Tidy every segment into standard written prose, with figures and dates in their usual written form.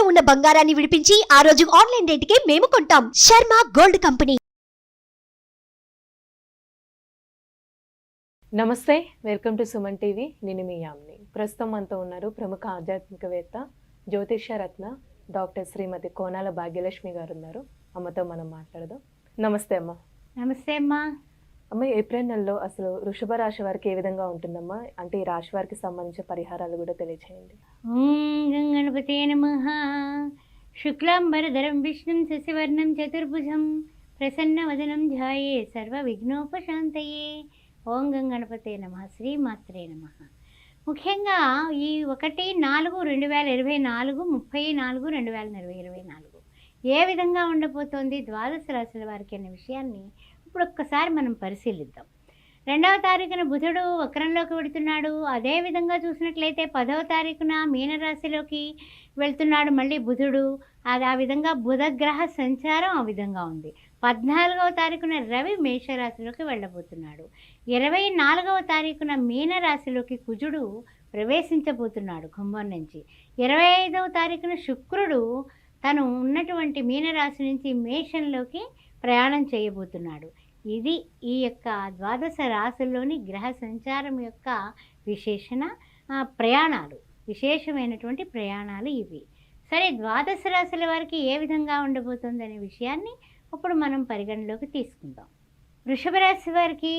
ఉన్న బంగారాన్ని విడిపించి ఆ రోజు ఆన్లైన్ రేటుకే మేము కొంటాం. Sharma gold company. నమస్తే, వెల్కమ్ టు సుమన్ టీవీ. నేను మీ యామ్ని. ప్రస్తుతం మనతో ఉన్నారు ప్రముఖ ఆధ్యాత్మికవేత్త, జ్యోతిష్య రత్న డాక్టర్ శ్రీమతి కోనాల భాగ్యలక్ష్మి గారు ఉన్నారు. అమ్మతో మనం మాట్లాడదాం. నమస్తే అమ్మ. నమస్తే అమ్మా. అమ్మ, ఏప్రిల్ నెలలో అసలు వృషభ రాశి వారికి ఏ విధంగా ఉంటుందమ్మా? అంటే ఈ రాశి వారికి సంబంధించిన పరిహారాలు కూడా తెలియచేయండి. ఓం గంగణపతే నమః. శుక్లాంబరధరం విష్ణుం శశివర్ణం చతుర్భుజం ప్రసన్నవదనం ధ్యాయే సర్వ విఘ్నోపశాంతయే. ఓం గంగణపతే నమః. శ్రీమాత్రే నమః. ముఖ్యంగా ఈ 1/4/2024 34/2024 ఏ విధంగా ఉండబోతోంది ద్వాదశ రాశుల వారికి అనే విషయాన్ని ఇప్పుడు ఒక్కసారి మనం పరిశీలిద్దాం. 2వ తారీఖున బుధుడు వక్రంలోకి వెళుతున్నాడు. అదేవిధంగా చూసినట్లయితే 10వ తారీఖున మీనరాశిలోకి వెళ్తున్నాడు మళ్ళీ బుధుడు. అది ఆ విధంగా బుధగ్రహ సంచారం ఆ విధంగా ఉంది. 14వ తారీఖున రవి మేషరాశిలోకి వెళ్ళబోతున్నాడు. 24వ తారీఖున మీనరాశిలోకి కుజుడు ప్రవేశించబోతున్నాడు కుంభం నుంచి. 25వ తారీఖున శుక్రుడు తను ఉన్నటువంటి మీనరాశి నుంచి మేషంలోకి ప్రయాణం చేయబోతున్నాడు. ఇది ఈ యొక్క ద్వాదశ రాశుల్లోని గ్రహ సంచారం యొక్క ప్రయాణాలు, విశేషమైనటువంటి ప్రయాణాలు ఇవి. సరే, ద్వాదశ రాశుల వారికి ఏ విధంగా ఉండబోతుంది అనే విషయాన్ని ఇప్పుడు మనం పరిగణలోకి తీసుకుందాం. వృషభ రాశి వారికి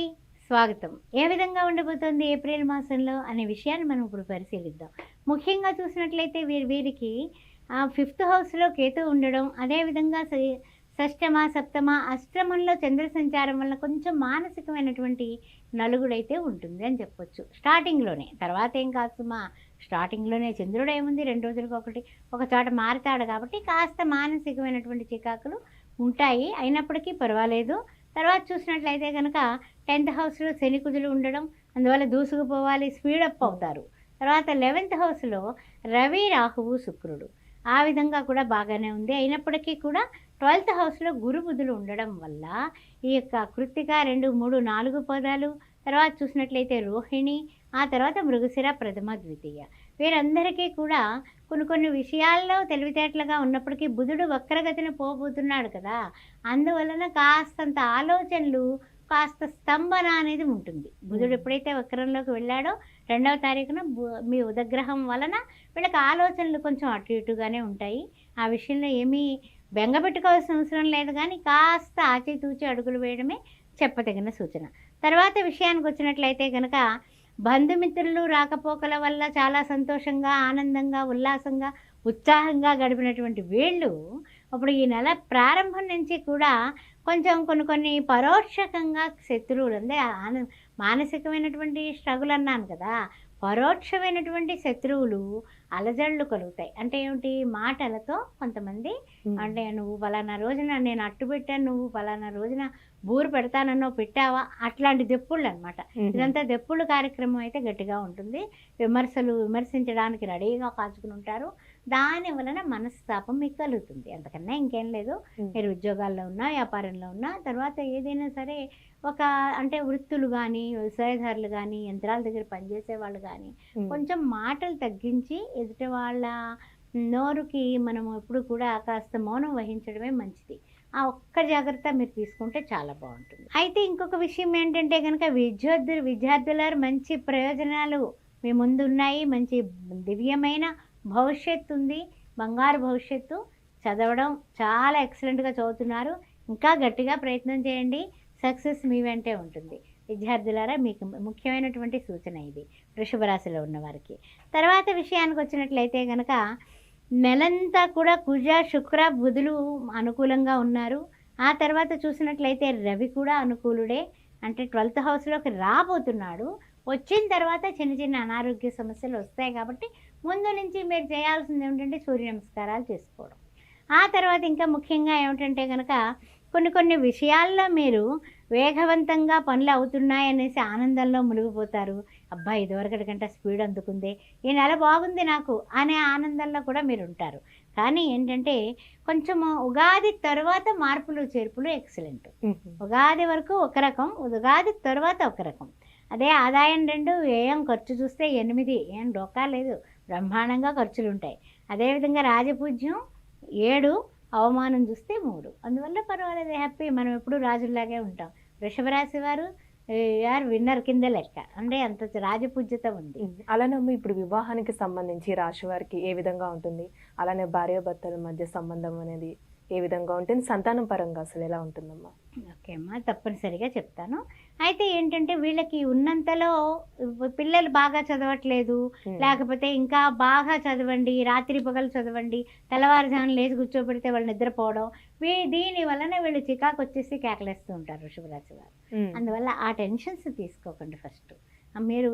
స్వాగతం. ఏ విధంగా ఉండబోతోంది ఏప్రిల్ మాసంలో అనే విషయాన్ని మనం ఇప్పుడు పరిశీలిద్దాం. ముఖ్యంగా చూసినట్లయితే వీరికి 5th హౌస్లో కేతు ఉండడం, అదేవిధంగా షష్టమ, సప్తమ, అష్టమంలో చంద్ర సంచారం వల్ల కొంచెం మానసికమైనటువంటి నలుగుడైతే ఉంటుంది అని చెప్పొచ్చు స్టార్టింగ్లోనే. తర్వాత ఏం కాదు మా, స్టార్టింగ్లోనే చంద్రుడు ఏముంది, 2 రోజులకు ఒక చోట మారుతాడు కాబట్టి కాస్త మానసికమైనటువంటి చికాకులు ఉంటాయి. అయినప్పటికీ పర్వాలేదు. తర్వాత చూసినట్లయితే కనుక 10th హౌస్లో శని కుజులు ఉండడం, అందువల్ల దూసుకుపోవాలి, స్పీడప్ అవుతారు. తర్వాత 11th హౌస్లో రవి, రాహువు, శుక్రుడు, ఆ విధంగా కూడా బాగానే ఉంది. అయినప్పటికీ కూడా 12th హౌస్లో గురు బుధులు ఉండడం వల్ల ఈ యొక్క కృత్తిక 2, 3, 4 పదాలు, తర్వాత చూసినట్లయితే రోహిణి, ఆ తర్వాత మృగశిర, ప్రథమ, ద్వితీయ, వీరందరికీ కూడా కొన్ని విషయాల్లో తెలివితేటలుగా ఉన్నప్పటికీ బుధుడు వక్రగతిన పోబోతున్నాడు కదా, అందువలన కాస్తంత ఆలోచనలు, కాస్త స్తంభన అనేది ఉంటుంది. బుధుడు ఎప్పుడైతే వక్రంలోకి వెళ్ళాడో 2వ తారీఖున మీ ఉదగ్రహం వలన వీళ్ళకి ఆలోచనలు కొంచెం అటు ఇటుగానే ఉంటాయి. ఆ విషయంలో ఏమీ బెంగపెట్టుకోవాల్సిన అవసరం లేదు, కానీ కాస్త ఆచితూచి అడుగులు వేయడమే చెప్పదగిన సూచన. తర్వాత విషయానికి వచ్చినట్లయితే కనుక బంధుమిత్రులు రాకపోకల వల్ల చాలా సంతోషంగా, ఆనందంగా, ఉల్లాసంగా, ఉత్సాహంగా గడిపినటువంటి వీళ్ళు ఇప్పుడు ఈ నెల ప్రారంభం నుంచి కూడా కొంచెం కొన్ని పరోక్షకంగా శత్రువులు, అంటే మానసికమైనటువంటి స్ట్రగుల్ అన్నాను కదా, పరోక్షమైనటువంటి శత్రువులు అలజడులు కలుగుతాయి. అంటే ఏమిటి, మాటలతో కొంతమంది, అంటే నువ్వు పలానా రోజున నేను అట్టు పెట్టాను, నువ్వు పలానా రోజున బూరు పెడతానన్నో పెట్టావా, అట్లాంటి దెప్పుళ్ళు అనమాట. ఇదంతా దెప్పుళ్ళు కార్యక్రమం అయితే గట్టిగా ఉంటుంది. విమర్శించడానికి రెడీగా కాచుకుని ఉంటారు. దాని వలన మనస్తాపం మీకు కలుగుతుంది. అంతకన్నా ఇంకేం లేదు. మీరు ఉద్యోగాల్లో ఉన్నా, వ్యాపారంలో ఉన్నా, తర్వాత ఏదైనా సరే అంటే వృత్తులు కానీ, వ్యవసాయదారులు కానీ, యంత్రాల దగ్గర పనిచేసే వాళ్ళు కానీ కొంచెం మాటలు తగ్గించి ఎదుటి వాళ్ళ నోరుకి మనం ఎప్పుడు కూడా కాస్త మౌనం వహించడమే మంచిది. ఆ ఒక్క జాగ్రత్త మీరు తీసుకుంటే చాలా బాగుంటుంది. అయితే ఇంకొక విషయం ఏంటంటే కనుక విద్యార్థులారు మంచి ప్రయోజనాలు మీ ముందు ఉన్నాయి. మంచి దివ్యమైన భవిష్యత్తు ఉంది, బంగారు భవిష్యత్తు. చదవడం చాలా ఎక్సలెంట్గా చదువుతున్నారు. ఇంకా గట్టిగా ప్రయత్నం చేయండి, సక్సెస్ మీ వెంటే ఉంటుంది. విద్యార్థులారా, మీకు ముఖ్యమైనటువంటి సూచన ఇది వృషభ రాశిలో ఉన్నవారికి. తర్వాత విషయానికి వచ్చినట్లయితే కనుక నెలంతా కూడా కుజ, శుక్ర, బుధులు అనుకూలంగా ఉన్నారు. ఆ తర్వాత చూసినట్లయితే రవి కూడా అనుకూలుడే, అంటే 12th హౌస్లోకి రాబోతున్నాడు. వచ్చిన తర్వాత చిన్న అనారోగ్య సమస్యలు వస్తాయి కాబట్టి ముందు నుంచి మీరు చేయాల్సింది ఏమిటంటే సూర్య నమస్కారాలు చేసుకోవడం. ఆ తర్వాత ఇంకా ముఖ్యంగా ఏమిటంటే కనుక కొన్ని విషయాల్లో మీరు వేగవంతంగా పనులు అవుతున్నాయనేసి ఆనందంలో మునిగిపోతారు. అబ్బా, ఇదివరకటి కంటే స్పీడ్ అందుకుందే, ఈ నెల బాగుంది నాకు అనే ఆనందంలో కూడా మీరు ఉంటారు. కానీ ఏంటంటే కొంచెము ఉగాది తర్వాత మార్పులు చేర్పులు ఎక్సలెంట్. ఉగాది వరకు ఒక రకం, ఉగాది తర్వాత ఒక రకం. అదే ఆదాయం 2, వ్యయం ఖర్చు చూస్తే 8, ఏం డోకా లేదు, బ్రహ్మాండంగా ఖర్చులు ఉంటాయి. అదేవిధంగా రాజపూజ్యం 7, అవమానం చూస్తే 3. అందువల్ల పర్వాలేదు, హ్యాపీ. మనం ఎప్పుడు రాజుల్లాగే ఉంటాం. వృషభ రాశి వారు యార్ విన్నర్ కింద లెక్క, అంటే అంత రాజపూజ్యత ఉంది. అలానే అమ్మ, ఇప్పుడు వివాహానికి సంబంధించి రాశి వారికి ఏ విధంగా ఉంటుంది, అలానే భార్యాభర్తల మధ్య సంబంధం అనేది ఏ విధంగా ఉంటుంది, సంతానం పరంగా అసలు ఎలా ఉంటుందమ్మా? ఓకే అమ్మా, తప్పనిసరిగా చెప్తాను. అయితే ఏంటంటే వీళ్ళకి ఉన్నంతలో పిల్లలు బాగా చదవట్లేదు, లేకపోతే ఇంకా బాగా చదవండి, రాత్రి పగలు చదవండి, తెల్లవారుజామున లేచి కూర్చోబెడితే వాళ్ళు నిద్రపోవడం, దీని వలన వీళ్ళు చికాకు వచ్చేసి కేకలేస్తూ ఉంటారు వృషభరాశి వారు. అందువల్ల ఆ టెన్షన్స్ తీసుకోకండి. ఫస్ట్ మీరు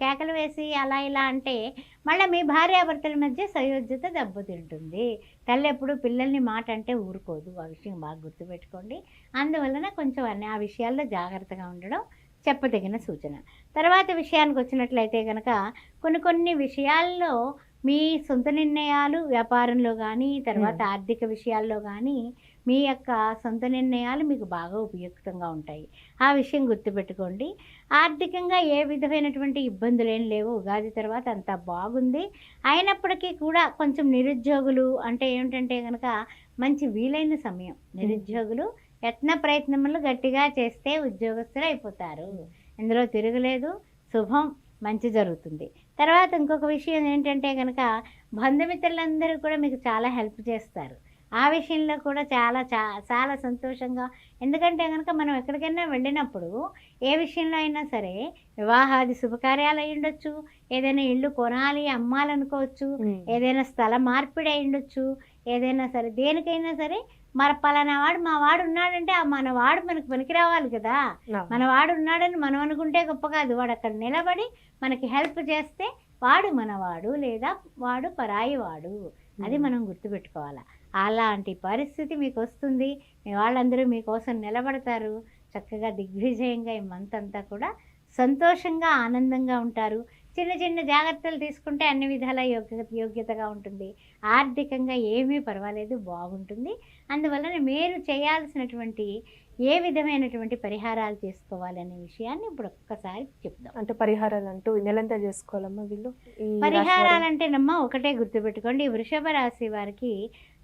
కేకలు వేసి అలా ఇలా అంటే మళ్ళీ మీ భార్యాభర్తల మధ్య సయోధ్యత దెబ్బతింటుంది. తల్లి ఎప్పుడు పిల్లల్ని మాట అంటే ఊరుకోదు, ఆ విషయం బాగా గుర్తుపెట్టుకోండి. అందువలన కొంచెం ఆ విషయాల్లో జాగ్రత్తగా ఉండడం చెప్పదగిన సూచన. తర్వాత విషయానికి వచ్చినట్లయితే కనుక కొన్ని విషయాల్లో మీ సొంత నిర్ణయాలు వ్యాపారంలో కానీ, తర్వాత ఆర్థిక విషయాల్లో కానీ మీ యొక్క సొంత నిర్ణయాలు మీకు బాగా ఉపయుక్తంగా ఉంటాయి. ఆ విషయం గుర్తుపెట్టుకోండి. ఆర్థికంగా ఏ విధమైనటువంటి ఇబ్బందులు ఏం లేవు. ఉగాది తర్వాత అంతా బాగుంది. అయినప్పటికీ కూడా కొంచెం నిరుద్యోగులు అంటే ఏమిటంటే కనుక మంచి వీలైన సమయం. నిరుద్యోగులు యత్న ప్రయత్నములు గట్టిగా చేస్తే ఉద్యోగస్తులు అయిపోతారు. ఇందులో తిరగలేదు. శుభం, మంచి జరుగుతుంది. తర్వాత ఇంకొక విషయం ఏంటంటే కనుక బంధుమిత్రులందరూ కూడా మీకు చాలా హెల్ప్ చేస్తారు. ఆ విషయంలో కూడా చాలా సంతోషంగా, ఎందుకంటే కనుక మనం ఎక్కడికైనా వెళ్ళినప్పుడు ఏ విషయంలో అయినా సరే, వివాహాది శుభకార్యాలు అయి ఉండొచ్చు, ఏదైనా ఇల్లు కొనాలి అమ్మాలనుకోవచ్చు, ఏదైనా స్థల మార్పిడి అయి ఉండొచ్చు, ఏదైనా సరే దేనికైనా సరే పలానా వాడు మా వాడు ఉన్నాడంటే ఆ మన వాడు మనకు పనికి రావాలి కదా. మన వాడు ఉన్నాడని మనం అనుకుంటే గొప్ప కాదు. వాడు అక్కడ నిలబడి మనకి హెల్ప్ చేస్తే వాడు మనవాడు, లేదా వాడు పరాయి వాడు. అది మనం గుర్తుపెట్టుకోవాలి. అలాంటి పరిస్థితి మీకు వస్తుంది. మీ వాళ్ళందరూ మీకోసం నిలబడతారు. చక్కగా దిగ్విజయంగా ఈ మంత్ అంతా కూడా సంతోషంగా ఆనందంగా ఉంటారు. చిన్న చిన్న జాగ్రత్తలు తీసుకుంటే అన్ని విధాల యోగ్యతగా ఉంటుంది. ఆర్థికంగా ఏమీ పర్వాలేదు, బాగుంటుంది. అందువలన మీరు చేయాల్సినటువంటి ఏ విధమైనటువంటి పరిహారాలు చేసుకోవాలనే విషయాన్ని ఇప్పుడు ఒక్కసారి చెప్దాం. అంటే పరిహారాలు అంటూ నెలంతా చేసుకోవాలమ్మా వీళ్ళు? పరిహారాలంటేనమ్మా ఒకటే గుర్తుపెట్టుకోండి. వృషభ రాశి వారికి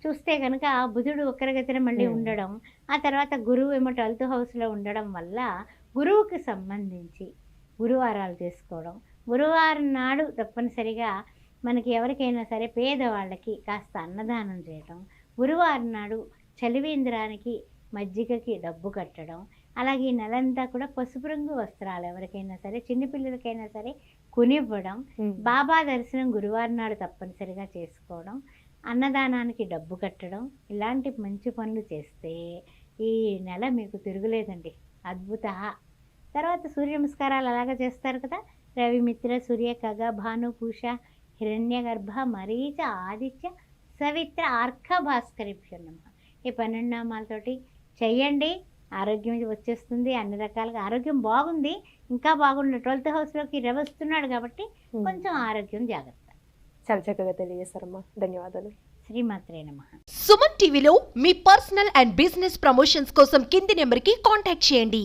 చూస్తే కనుక బుధుడు వక్రగతిన మళ్ళీ ఉండడం, ఆ తర్వాత గురువు ఏమో 12th హౌస్లో ఉండడం వల్ల గురువుకి సంబంధించి గురువారాలు చేసుకోవడం. గురువారం నాడు తప్పనిసరిగా మనకి ఎవరికైనా సరే పేదవాళ్ళకి కాస్త అన్నదానం చేయడం. గురువారం నాడు చలివేంద్రానికి మజ్జిగకి డబ్బు కట్టడం. అలాగే ఈ నెలంతా కూడా పసుపు రంగు వస్త్రాలు ఎవరికైనా సరే, చిన్నపిల్లలకైనా సరే కొనివ్వడం. బాబా దర్శనం గురువారం నాడు తప్పనిసరిగా చేసుకోవడం. అన్నదానానికి డబ్బు కట్టడం. ఇలాంటి మంచి పనులు చేస్తే ఈ నెల మీకు తిరుగులేదండి. అద్భుత. తర్వాత సూర్య నమస్కారాలు అలాగా చేస్తారు కదా. రవి, మిత్ర, సూర్య, ఖగ, భాను, పూష, హిరణ్య గర్భ, మరీచ, ఆదిత్య, సవిత్ర, అర్క, భాస్కరేభ్యో నమః. ఈ 12 నామాలతోటి చెయ్యండి. ఆరోగ్యం వచ్చేస్తుంది. అన్ని రకాలుగా ఆరోగ్యం బాగుంది. ఇంకా బాగుంది. 12th హౌస్లోకి రవి వస్తున్నాడు కాబట్టి కొంచెం ఆరోగ్యం జాగ్రత్త. చాలా చక్కగా తెలియజేస్తారమ్మా. ధన్యవాదాలు. శ్రీమాత్రే నమః. సుమన్ టీవీలో మీ పర్సనల్ అండ్ బిజినెస్ ప్రమోషన్స్ కోసం కింది నెంబర్కి కాంటాక్ట్ చేయండి.